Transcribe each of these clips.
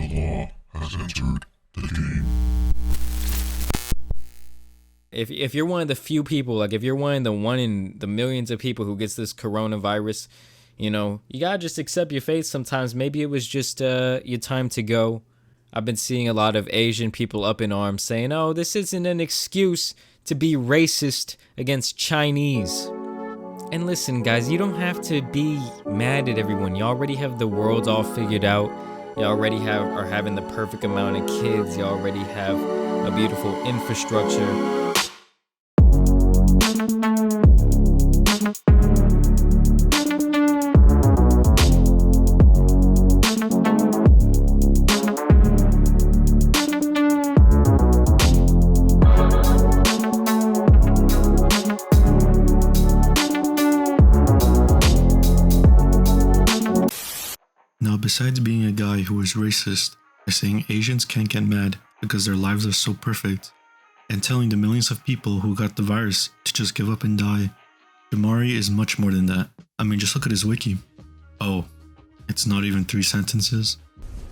law has entered the game. If you're one of the few people, like if you're one in the millions of people who gets this coronavirus, you know, you gotta just accept your fate sometimes. Maybe it was just your time to go. I've been seeing a lot of Asian people up in arms saying, oh, this isn't an excuse to be racist against Chinese. And listen, guys, you don't have to be mad at everyone. You already have the world all figured out. You already are having the perfect amount of kids. You already have a beautiful infrastructure. Now, besides being a guy who is racist by saying Asians can't get mad because their lives are so perfect, and telling the millions of people who got the virus to just give up and die, Jamari is much more than that. I mean, just look at his wiki. Oh, it's not even 3 sentences?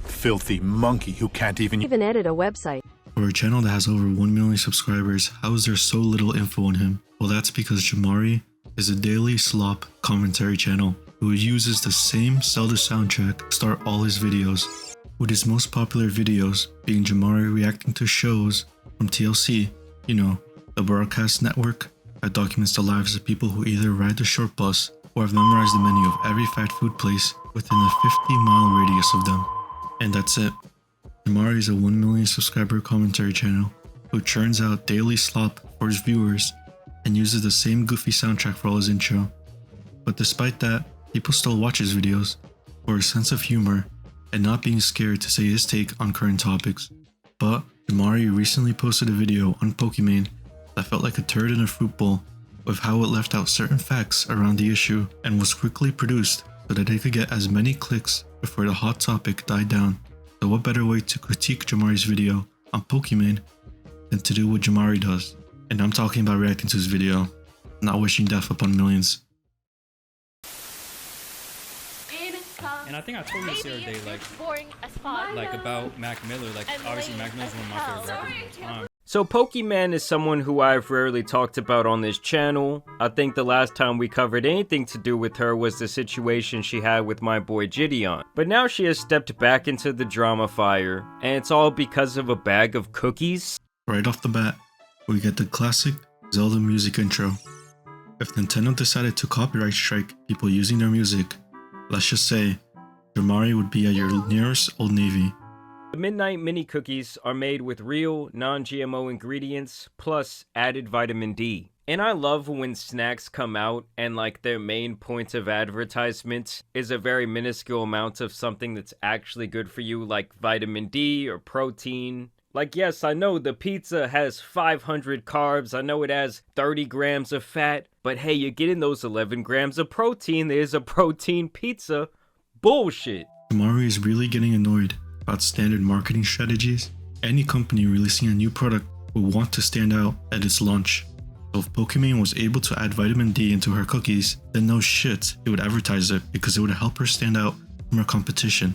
Filthy monkey who can't even edit a website. For a channel that has over 1 million subscribers, how is there so little info on him? Well, that's because Jamari is a daily slop commentary channel who uses the same Zelda soundtrack to start all his videos, with his most popular videos being Jamari reacting to shows from TLC, you know, the broadcast network that documents the lives of people who either ride the short bus or have memorized the menu of every fast food place within a 50-mile radius of them. And that's it. Jamari is a 1 million subscriber commentary channel who churns out daily slop for his viewers and uses the same goofy soundtrack for all his intro. But despite that, people still watch his videos for his sense of humor and not being scared to say his take on current topics. But Jamari recently posted a video on Pokimane that felt like a turd in a fruit bowl with how it left out certain facts around the issue and was quickly produced so that it could get as many clicks before the hot topic died down. So what better way to critique Jamari's video on Pokimane than to do what Jamari does? And I'm talking about reacting to his video, not wishing death upon millions. And I think I told you this the other day, like about Mac Miller. Like, obviously Mac Miller's one of my favorite rappers of all time. So Pokimane is someone who I've rarely talked about on this channel. I think the last time we covered anything to do with her was the situation she had with my boy Gideon. But now she has stepped back into the drama fire, and it's all because of a bag of cookies. Right off the bat, we get the classic Zelda music intro. If Nintendo decided to copyright strike people using their music, let's just say Jamari would be at your nearest Old Navy. The Midnight Mini Cookies are made with real, non-GMO ingredients, plus added vitamin D. And I love when snacks come out and like their main point of advertisement is a very minuscule amount of something that's actually good for you, like vitamin D or protein. Like, yes, I know the pizza has 500 carbs, I know it has 30 grams of fat, but hey, you're getting those 11 grams of protein. There's a protein pizza. Bullshit. Jamari is really getting annoyed about standard marketing strategies. Any company releasing a new product will want to stand out at its launch. So if Pokimane was able to add vitamin D into her cookies, then no shit, it would advertise it because it would help her stand out from her competition.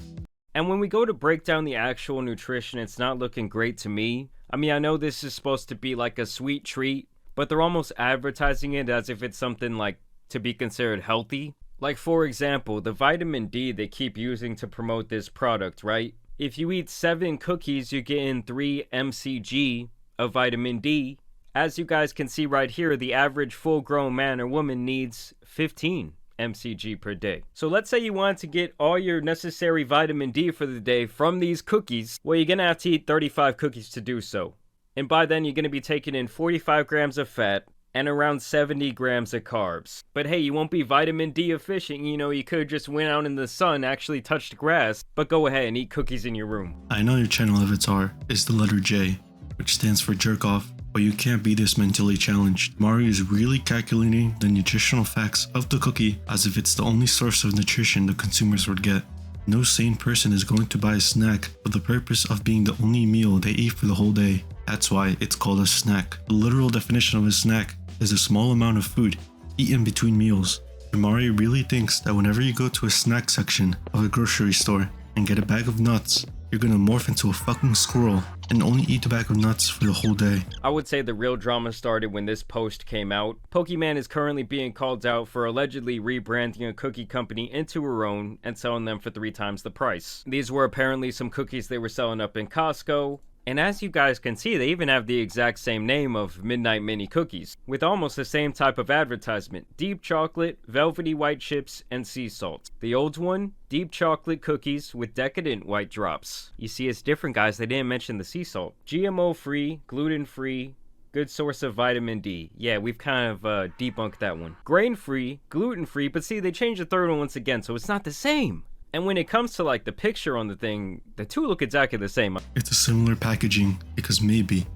And when we go to break down the actual nutrition, it's not looking great to me. I mean, I know this is supposed to be like a sweet treat, but they're almost advertising it as if it's something like to be considered healthy. Like, for example, the vitamin D they keep using to promote this product, right? If you eat 7 cookies, you're getting 3 mcg of vitamin D. As you guys can see right here, the average full-grown man or woman needs 15 mcg per day. So let's say you want to get all your necessary vitamin D for the day from these cookies. Well, you're gonna have to eat 35 cookies to do so. And by then, you're gonna be taking in 45 grams of fat and around 70 grams of carbs. But hey, you won't be vitamin D efficient. You know, you could just went out in the sun, actually touched grass, but go ahead and eat cookies in your room. I know your channel avatar is the letter J, which stands for jerk off, but you can't be this mentally challenged. Mario is really calculating the nutritional facts of the cookie as if it's the only source of nutrition the consumers would get. No sane person is going to buy a snack for the purpose of being the only meal they eat for the whole day. That's why it's called a snack. The literal definition of a snack is a small amount of food eaten between meals. Jamari really thinks that whenever you go to a snack section of a grocery store and get a bag of nuts, you're gonna morph into a fucking squirrel and only eat a bag of nuts for the whole day. I would say the real drama started when this post came out. Pokimane is currently being called out for allegedly rebranding a cookie company into her own and selling them for 3 times the price. These were apparently some cookies they were selling up in Costco. And as you guys can see, they even have the exact same name of Midnight Mini Cookies, with almost the same type of advertisement: deep chocolate, velvety white chips, and sea salt. The old one, deep chocolate cookies with decadent white drops. You see, it's different, guys. They didn't mention the sea salt. GMO-free, gluten-free, good source of vitamin D. Yeah, we've kind of debunked that one. Grain-free, gluten-free, but see, they changed the third one once again, so it's not the same. And when it comes to like the picture on the thing, the two look exactly the same. It's a similar packaging because maybe,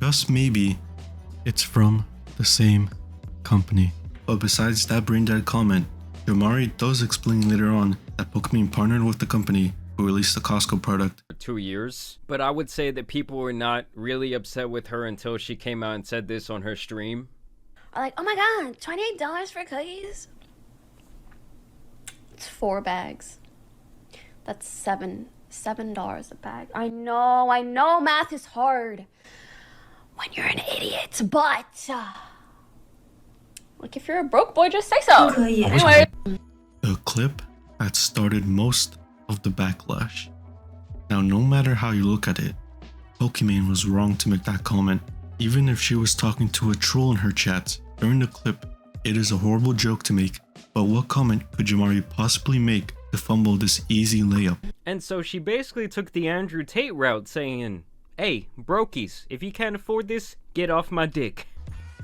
just maybe, it's from the same company. But besides that brain dead comment, Jamari does explain later on that Pokimane partnered with the company who released the Costco product. For 2 years. But I would say that people were not really upset with her until she came out and said this on her stream. Like, oh my god, $28 for cookies? It's 4 bags. That's $7 a bag. I know math is hard when you're an idiot, but like if you're a broke boy, just say so. Anyway. The clip had started most of the backlash. Now, no matter how you look at it, Pokimane was wrong to make that comment. Even if she was talking to a troll in her chat during the clip, it is a horrible joke to make. But what comment could Jamari possibly make to fumble this easy layup? And so she basically took the Andrew Tate route, saying, hey, brokies, if you can't afford this, get off my dick.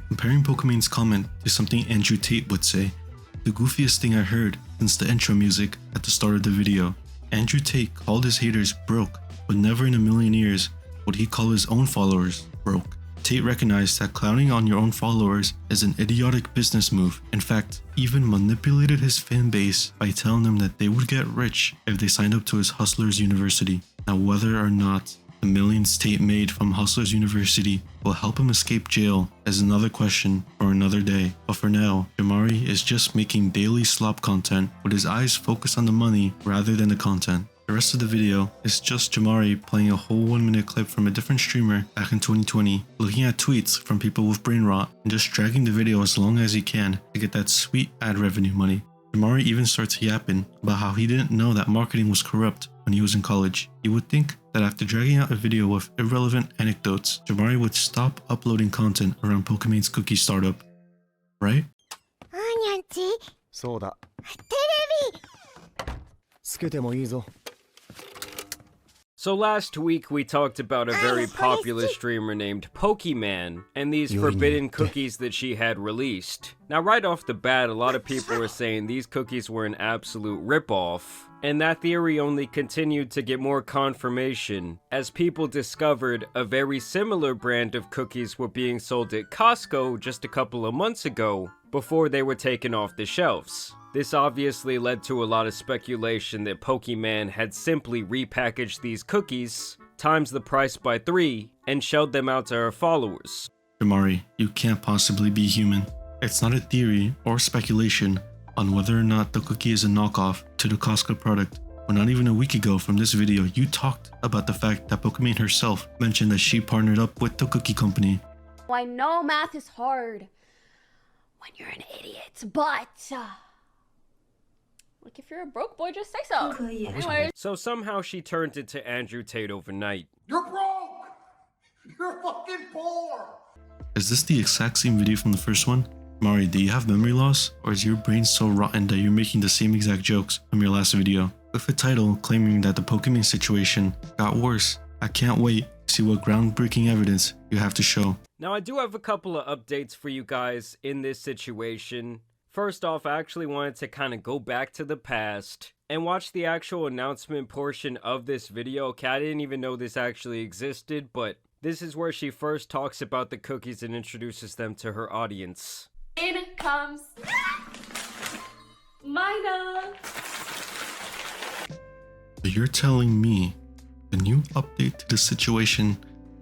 Comparing Pokimane's comment to something Andrew Tate would say, the goofiest thing I heard since the intro music at the start of the video. Andrew Tate called his haters broke, but never in a million years would he call his own followers broke. Tate recognized that clowning on your own followers is an idiotic business move. In fact, even manipulated his fan base by telling them that they would get rich if they signed up to his Hustlers University. Now, whether or not the millions Tate made from Hustlers University will help him escape jail is another question for another day. But for now, Jamari is just making daily slop content with his eyes focused on the money rather than the content. The rest of the video is just Jamari playing a whole 1-minute clip from a different streamer back in 2020, looking at tweets from people with brain rot, and just dragging the video as long as he can to get that sweet ad revenue money. Jamari even starts yapping about how he didn't know that marketing was corrupt when he was in college. You would think that after dragging out a video with irrelevant anecdotes, Jamari would stop uploading content around Pokimane's cookie startup, right? そうだ。つけてもいいぞ。 So last week we talked about a very popular streamer named Pokimane and these forbidden cookies that she had released. Now right off the bat, a lot of people were saying these cookies were an absolute ripoff, and that theory only continued to get more confirmation as people discovered a very similar brand of cookies were being sold at Costco just a couple of months ago before they were taken off the shelves. This obviously led to a lot of speculation that Pokimane had simply repackaged these cookies, times the price by 3, and shelled them out to her followers. Jamari, you can't possibly be human. It's not a theory or speculation on whether or not the cookie is a knockoff to the Costco product. But not even a week ago from this video, you talked about the fact that Pokimane herself mentioned that she partnered up with the cookie company. I know math is hard when you're an idiot, but like if you're a broke boy, just say so. Anyway. So somehow she turned into Andrew Tate overnight. You're broke! You're fucking poor! Is this the exact same video from the first one? Mari, do you have memory loss? Or is your brain so rotten that you're making the same exact jokes from your last video? With a title claiming that the Pokimane situation got worse, I can't wait to see what groundbreaking evidence you have to show. Now I do have a couple of updates for you guys in this situation. First off, I actually wanted to kind of go back to the past and watch the actual announcement portion of this video. Okay, I didn't even know this actually existed, but this is where she first talks about the cookies and introduces them to her audience. In comes Mina. So you're telling me the new update to the situation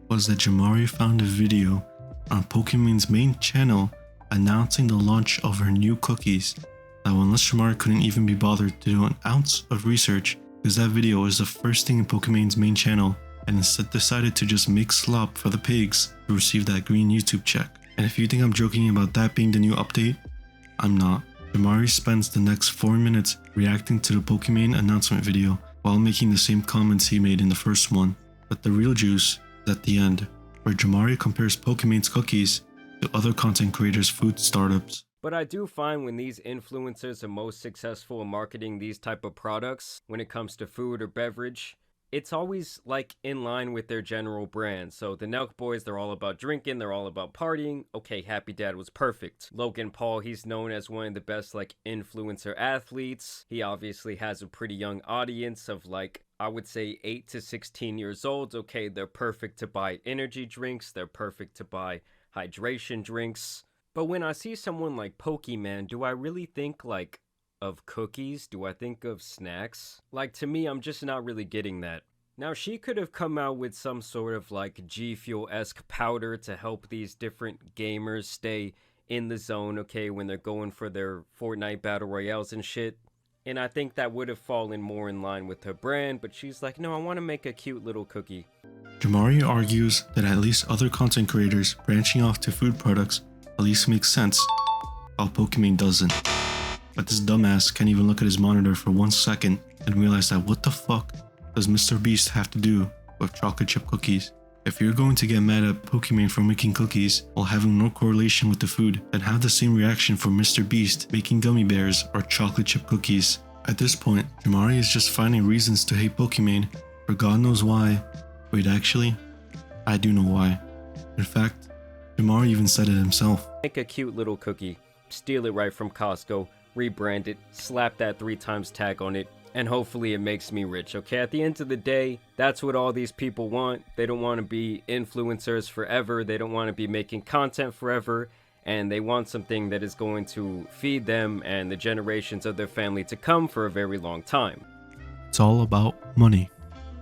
was that Jamari found a video on Pokimane's main channel announcing the launch of her new cookies. Now, unless Jamari couldn't even be bothered to do an ounce of research because that video is the first thing in Pokimane's main channel, and instead decided to just make slop for the pigs to receive that green YouTube check. And if you think I'm joking about that being the new update, I'm not. Jamari spends the next 4 minutes reacting to the Pokimane announcement video while making the same comments he made in the first one. But the real juice is at the end, where Jamari compares Pokimane's cookies to other content creators' food startups. But I do find when these influencers are most successful in marketing these type of products, when it comes to food or beverage, it's always like in line with their general brand. So the Nelk Boys, they're all about drinking, they're all about partying. Okay, Happy Dad was perfect. Logan Paul, he's known as one of the best like influencer athletes. He obviously has a pretty young audience of like, I would say 8 to 16 years old. Okay, they're perfect to buy energy drinks, they're perfect to buy hydration drinks. But when I see someone like Pokimane, do I really think like of cookies? Do I think of snacks? Like, to me, I'm just not really getting that. Now, she could have come out with some sort of like G Fuel-esque powder to help these different gamers stay in the zone, okay, when they're going for their Fortnite Battle Royales and shit. And I think that would have fallen more in line with her brand, but she's like, no, I want to make a cute little cookie. Jamari argues that at least other content creators branching off to food products at least makes sense, while Pokimane doesn't. But this dumbass can't even look at his monitor for 1 second and realize that what the fuck does Mr. Beast have to do with chocolate chip cookies? If you're going to get mad at Pokimane for making cookies while having no correlation with the food, then have the same reaction for Mr. Beast making gummy bears or chocolate chip cookies. At this point, Jamari is just finding reasons to hate Pokimane for God knows why. Wait, actually, I do know why. In fact, Jamari even said it himself. Make a cute little cookie, steal it right from Costco, rebrand it, slap that 3x tag on it, and hopefully it makes me rich, okay? At the end of the day, that's what all these people want. They don't want to be influencers forever. They don't want to be making content forever. And they want something that is going to feed them and the generations of their family to come for a very long time. It's all about money.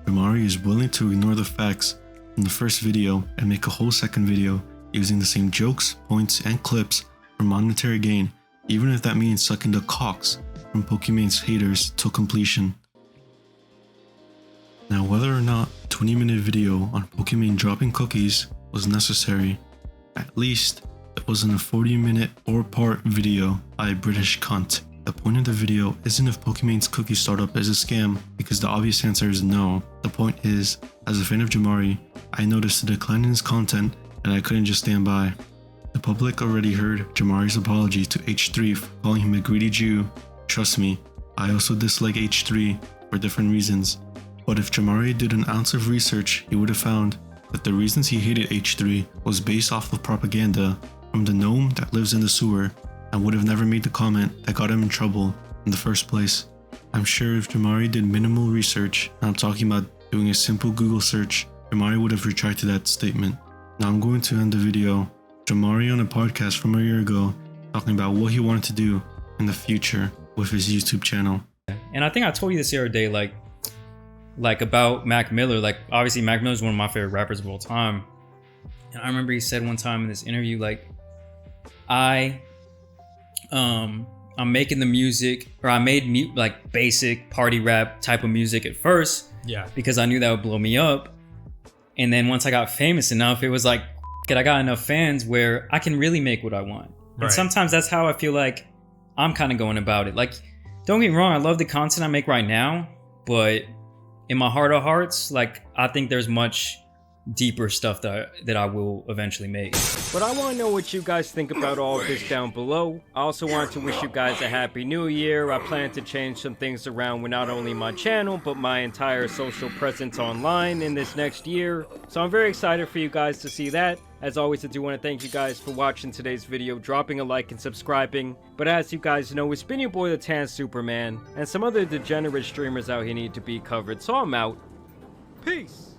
Jamari is willing to ignore the facts from the first video and make a whole second video using the same jokes, points, and clips for monetary gain, even if that means sucking the cocks from Pokimane's haters till completion. Now, whether or not a 20-minute video on Pokimane dropping cookies was necessary, at least it wasn't a 40-minute 4-part video by a British cunt. The point of the video isn't if Pokimane's cookie startup is a scam, because the obvious answer is no. The point is, as a fan of Jamari, I noticed a decline in his content and I couldn't just stand by. The public already heard Jamari's apology to H3 for calling him a greedy Jew. Trust me, I also dislike H3 for different reasons. But if Jamari did an ounce of research, he would have found that the reasons he hated H3 was based off of propaganda from the gnome that lives in the sewer and would have never made the comment that got him in trouble in the first place. I'm sure if Jamari did minimal research, and I'm talking about doing a simple Google search, Jamari would have retracted that statement. Now I'm going to end the video. Jamari on a podcast from a year ago talking about what he wanted to do in the future with his YouTube channel. And I think I told you this the other day, like about Mac Miller. Like, obviously Mac Miller is one of my favorite rappers of all time. And I remember he said one time in this interview, like, I'm making the music, or I made like basic party rap type of music at first, because I knew that would blow me up. And then once I got famous enough, it was like, I got enough fans where I can really make what I want. Right. And sometimes that's how I feel like I'm kind of going about it. Like, don't get me wrong, I love the content I make right now, but in my heart of hearts, like, I think there's much deeper stuff that I will eventually make. But I want to know what you guys think about all of this down below. I also want to wish you guys a happy new year. I plan to change some things around with not only my channel, but my entire social presence online in this next year. So I'm very excited for you guys to see that. As always, I do want to thank you guys for watching today's video, dropping a like and subscribing. But as you guys know, it's been your boy the Tan Superman, and some other degenerate streamers out here need to be covered, so I'm out. Peace!